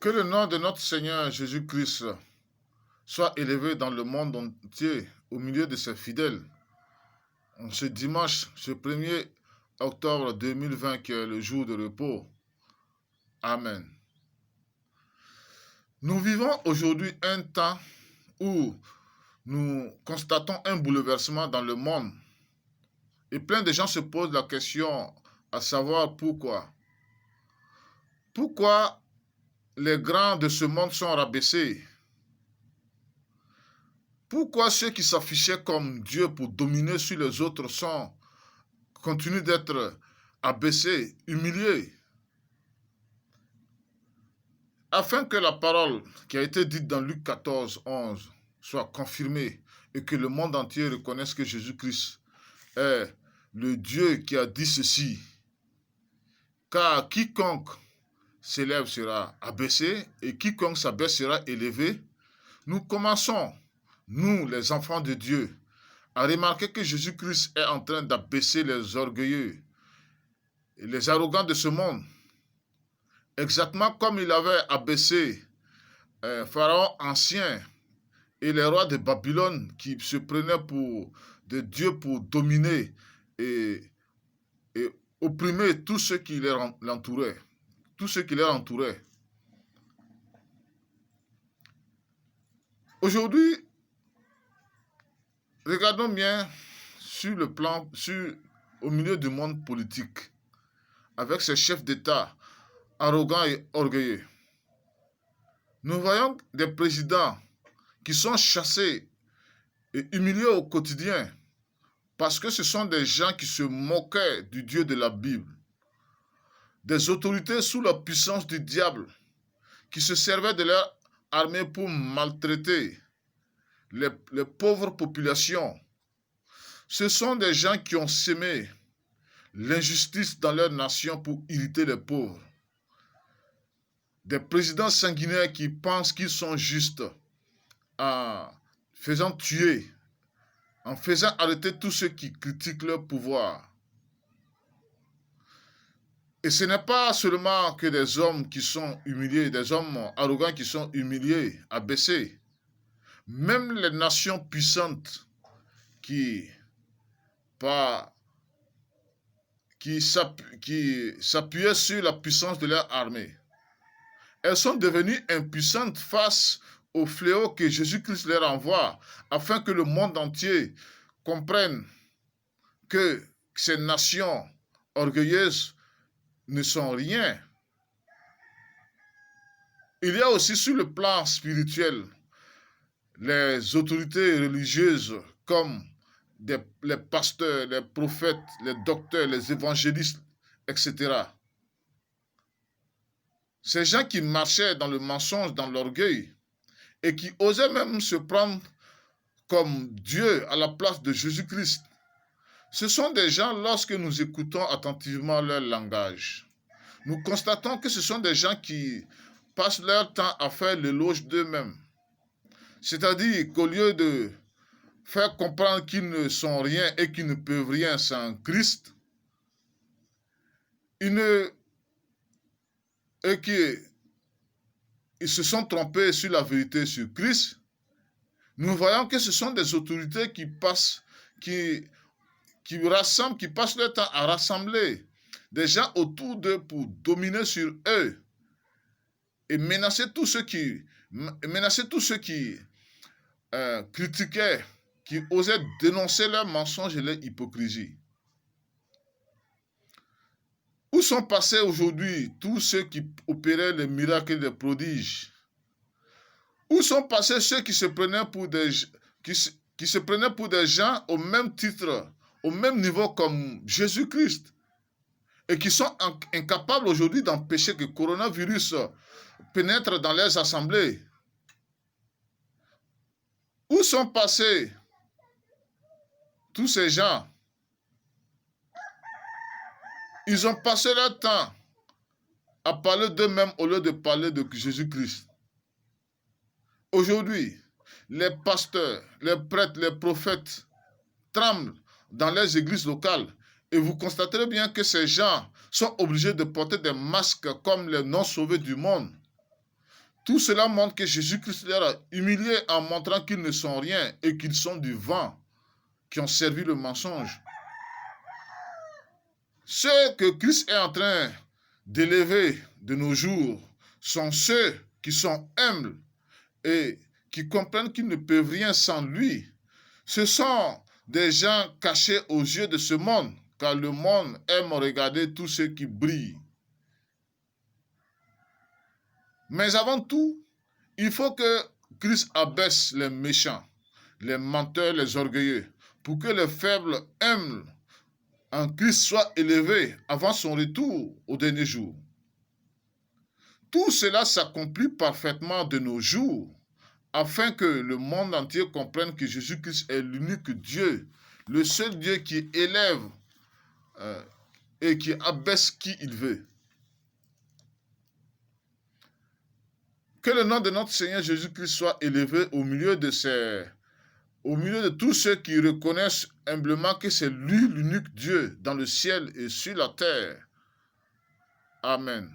Que le nom de notre Seigneur Jésus-Christ soit élevé dans le monde entier, au milieu de ses fidèles. En ce dimanche, ce 1er octobre 2020, qui est le jour de repos. Amen. Nous vivons aujourd'hui un temps où nous constatons un bouleversement dans le monde. Et plein de gens se posent la question à savoir pourquoi. Pourquoi les grands de ce monde sont rabaissés? Pourquoi ceux qui s'affichaient comme Dieu pour dominer sur les autres continuent d'être abaissés, humiliés? Afin que la parole qui a été dite dans Luc 14, 11 soit confirmée et que le monde entier reconnaisse que Jésus-Christ est le Dieu qui a dit ceci. Car quiconque s'élève sera abaissé et quiconque s'abaisse sera élevé. Nous commençons, nous les enfants de Dieu, à remarquer que Jésus-Christ est en train d'abaisser les orgueilleux et les arrogants de ce monde. Exactement comme il avait abaissé Pharaon ancien et les rois de Babylone qui se prenaient pour des dieux pour dominer et opprimer tous ceux qui l'entouraient. Tous ceux qui l'entouraient. Aujourd'hui, regardons bien au milieu du monde politique, avec ces chefs d'État arrogants et orgueilleux. Nous voyons des présidents qui sont chassés et humiliés au quotidien parce que ce sont des gens qui se moquaient du Dieu de la Bible. Des autorités sous la puissance du diable qui se servaient de leur armée pour maltraiter les pauvres populations. Ce sont des gens qui ont sémé l'injustice dans leur nation pour irriter les pauvres. Des présidents sanguinaires qui pensent qu'ils sont justes en faisant tuer, en faisant arrêter tous ceux qui critiquent leur pouvoir. Et ce n'est pas seulement que des hommes qui sont humiliés, des hommes arrogants qui sont humiliés, abaissés. Même les nations puissantes qui s'appuyaient sur la puissance de leur armée, elles sont devenues impuissantes face au fléau que Jésus-Christ leur envoie, afin que le monde entier comprenne que ces nations orgueilleuses ne sont rien. Il y a aussi sur le plan spirituel les autorités religieuses comme les pasteurs, les prophètes, les docteurs, les évangélistes, etc. Ces gens qui marchaient dans le mensonge, dans l'orgueil, et qui osaient même se prendre comme Dieu à la place de Jésus-Christ. Ce sont des gens, lorsque nous écoutons attentivement leur langage, nous constatons que ce sont des gens qui passent leur temps à faire l'éloge d'eux-mêmes. C'est-à-dire qu'au lieu de faire comprendre qu'ils ne sont rien et qu'ils ne peuvent rien sans Christ, ils se sont trompés sur la vérité sur Christ. Nous voyons que ce sont des autorités qui passent leur temps à rassembler des gens autour d'eux pour dominer sur eux et menacer tous ceux qui critiquaient, qui osaient dénoncer leurs mensonges et leur hypocrisie. Où sont passés aujourd'hui tous ceux qui opéraient les miracles et les prodiges? Où sont passés ceux qui se prenaient pour des gens au même titre, au même niveau comme Jésus-Christ, et qui sont incapables aujourd'hui d'empêcher que le coronavirus pénètre dans leurs assemblées? Où sont passés tous ces gens? Ils ont passé leur temps à parler d'eux-mêmes au lieu de parler de Jésus-Christ. Aujourd'hui, les pasteurs, les prêtres, les prophètes tremblent dans les églises locales et vous constaterez bien que ces gens sont obligés de porter des masques comme les non-sauvés du monde. Tout cela montre que Jésus-Christ leur a humiliés en montrant qu'ils ne sont rien et qu'ils sont du vent, qui ont servi le mensonge. Ceux que Christ est en train d'élever de nos jours sont ceux qui sont humbles et qui comprennent qu'ils ne peuvent rien sans lui. Ce sont des gens cachés aux yeux de ce monde, car le monde aime regarder tous ceux qui brillent. Mais avant tout, il faut que Christ abaisse les méchants, les menteurs, les orgueilleux, pour que les faibles, humbles en Christ soient élevés avant son retour au dernier jour. Tout cela s'accomplit parfaitement de nos jours, afin que le monde entier comprenne que Jésus-Christ est l'unique Dieu, le seul Dieu qui élève et qui abaisse qui il veut. Que le nom de notre Seigneur Jésus-Christ soit élevé au milieu de tous ceux qui reconnaissent humblement que c'est lui l'unique Dieu dans le ciel et sur la terre. Amen.